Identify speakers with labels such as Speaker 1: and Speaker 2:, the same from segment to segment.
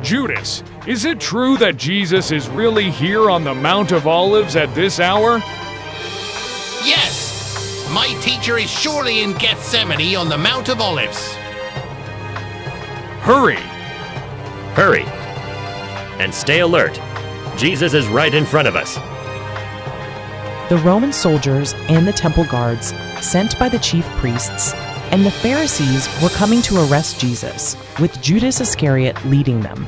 Speaker 1: Judas, is it true that Jesus is really here on the Mount of Olives at this hour?
Speaker 2: Yes! My teacher is surely in Gethsemane on the Mount of Olives.
Speaker 1: Hurry!
Speaker 3: Hurry! And stay alert. Jesus is right in front of us.
Speaker 4: The Roman soldiers and the temple guards, sent by the chief priests, and the Pharisees were coming to arrest Jesus, with Judas Iscariot leading them.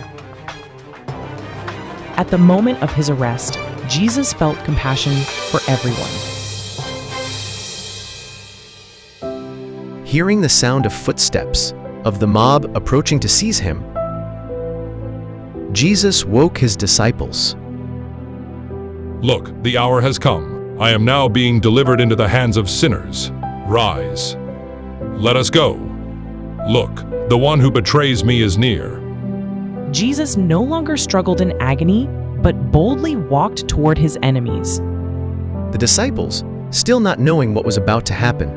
Speaker 4: At the moment of his arrest, Jesus felt compassion for everyone.
Speaker 5: Hearing the sound of footsteps, of the mob approaching to seize him, Jesus woke his disciples.
Speaker 6: Look, the hour has come. I am now being delivered into the hands of sinners. Rise. Let us go. Look, the one who betrays me is near.
Speaker 4: Jesus no longer struggled in agony, but boldly walked toward his enemies.
Speaker 5: The disciples, still not knowing what was about to happen,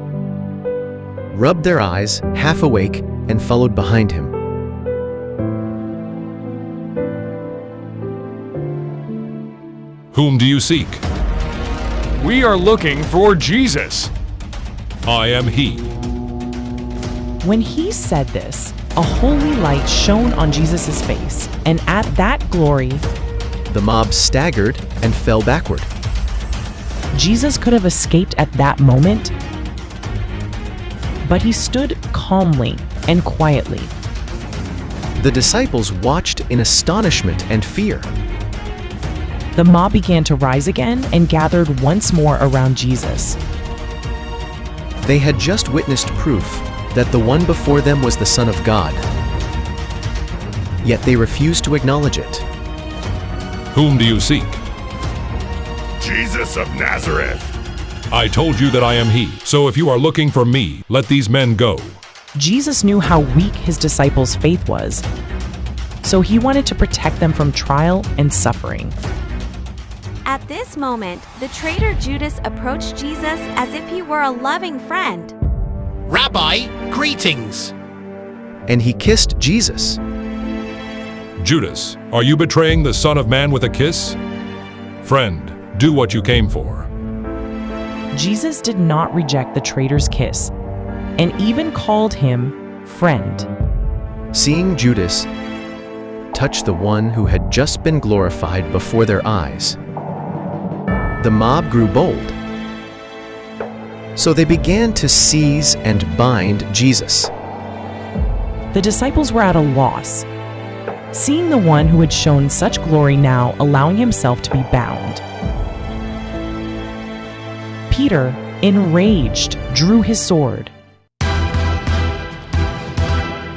Speaker 5: rubbed their eyes, half awake, and followed behind him.
Speaker 6: Whom do you seek?
Speaker 1: We are looking for Jesus.
Speaker 6: I am he.
Speaker 4: When he said this, a holy light shone on Jesus' face, and at that glory,
Speaker 5: The mob staggered and fell backward.
Speaker 4: Jesus could have escaped at that moment, but he stood calmly and quietly.
Speaker 5: The disciples watched in astonishment and fear.
Speaker 4: The mob began to rise again and gathered once more around Jesus.
Speaker 5: They had just witnessed proof that the one before them was the Son of God. Yet they refused to acknowledge it.
Speaker 6: Whom do you seek?
Speaker 7: Jesus of Nazareth.
Speaker 6: I told you that I am he. So if you are looking for me, let these men go.
Speaker 4: Jesus knew how weak his disciples' faith was, so he wanted to protect them from trial and suffering.
Speaker 8: At this moment, the traitor Judas approached Jesus as if he were a loving friend.
Speaker 2: Rabbi, greetings.
Speaker 5: And he kissed Jesus.
Speaker 6: Judas, are you betraying the Son of Man with a kiss? Friend, do what you came for.
Speaker 4: Jesus did not reject the traitor's kiss, and even called him friend.
Speaker 5: Seeing Judas touch the one who had just been glorified before their eyes, the mob grew bold. So they began to seize and bind Jesus.
Speaker 4: The disciples were at a loss, seeing the one who had shown such glory now allowing himself to be bound. Peter, enraged, drew his sword.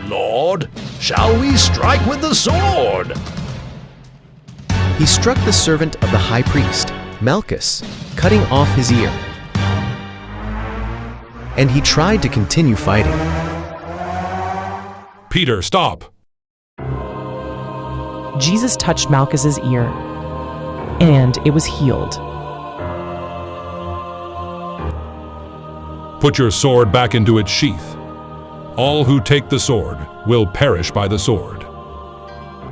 Speaker 7: Lord, shall we strike with the sword?
Speaker 5: He struck the servant of the high priest, Malchus, cutting off his ear. And he tried to continue fighting.
Speaker 6: Peter, stop!
Speaker 4: Jesus touched Malchus's ear, and it was healed.
Speaker 6: Put your sword back into its sheath. All who take the sword will perish by the sword.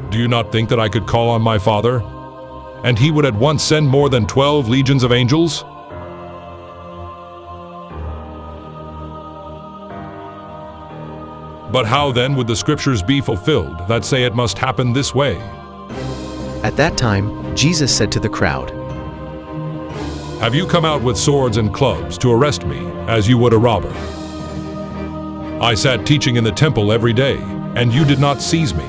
Speaker 6: Do you not think that I could call on my Father, and he would at once send more than 12 legions of angels? But how then would the scriptures be fulfilled that say it must happen this way?
Speaker 5: At that time, Jesus said to the crowd,
Speaker 6: Have you come out with swords and clubs to arrest me, as you would a robber? I sat teaching in the temple every day, and you did not seize me.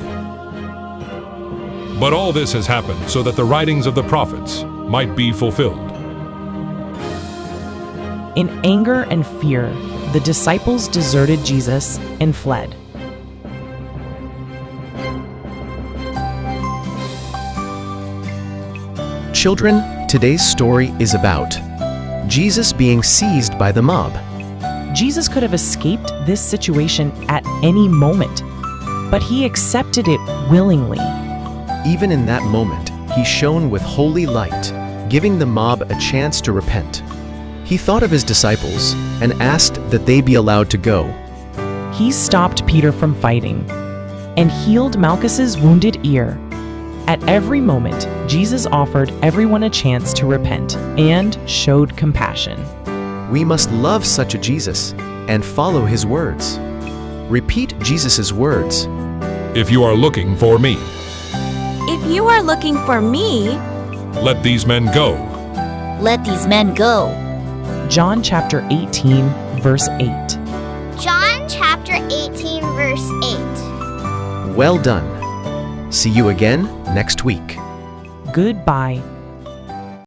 Speaker 6: But all this has happened so that the writings of the prophets might be fulfilled.
Speaker 4: In anger and fear, the disciples deserted Jesus and fled.
Speaker 5: Children, today's story is about Jesus being seized by the mob.
Speaker 4: Jesus could have escaped this situation at any moment, but he accepted it willingly.
Speaker 5: Even in that moment, he shone with holy light, giving the mob a chance to repent. He thought of his disciples and asked that they be allowed to go.
Speaker 4: He stopped Peter from fighting. and healed Malchus's wounded ear. At every moment, Jesus offered everyone a chance to repent and showed compassion.
Speaker 5: We must love such a Jesus and follow his words. Repeat Jesus' words.
Speaker 6: If you are looking for me,
Speaker 8: If you are looking for me,
Speaker 6: let these men go.
Speaker 9: Let these men go.
Speaker 4: John chapter 18, verse 8.
Speaker 10: John chapter 18, verse 8.
Speaker 5: Well done. See you again next week.
Speaker 4: Goodbye.